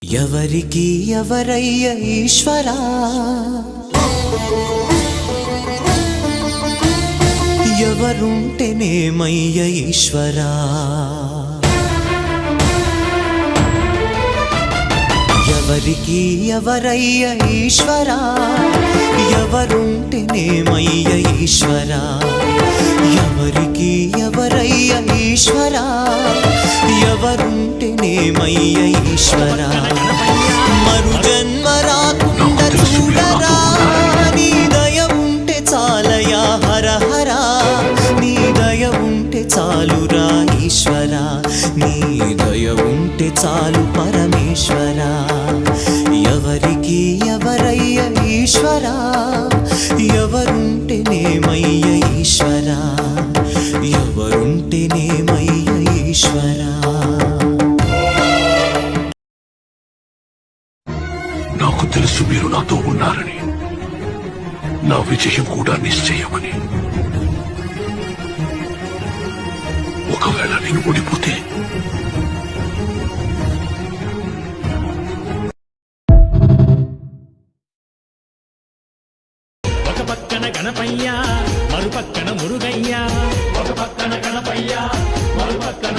ఎవరికి ఎవరయ్య ఈశ్వరా, ఎవరుంటేనేమయ్య ఈశ్వరా, ఎవరికి ఎవరయ్య ఈశ్వరా, ఎవరుంటేనేమయ్య ఈశ్వరా, ఎవరికి ఎవరయ్య ఈశ్వరా, ఎవరుంటేనేమయ్య ఈశ్వరా. మరు జన్మ రాకుండా చూడరా, నీ దయ ఉంటే చాలయా హర హరా, నీ దయ ఉంటే చాలురా ఈశ్వరా, నీ దయ ఉంటే చాలు పరమేశ్వరా. ఎవరికి ఎవరయ్య ఈశ్వరా, ఎవరుంటేనేమయ్య ఈశ్వరా, ఎవరుంటేనేమయ్య ఈశ్వరా. నాకు తెలుసు మీరు నాతో ఉన్నారని, నా విజయం కూడా నిశ్చయమని. ఒకవేళ నేను ఓడిపోతే ఒక పక్కన గణపయ్య మరుపక్కన మురుగయ్య, ఒక పక్కన గణపయ్య మరుపక్కన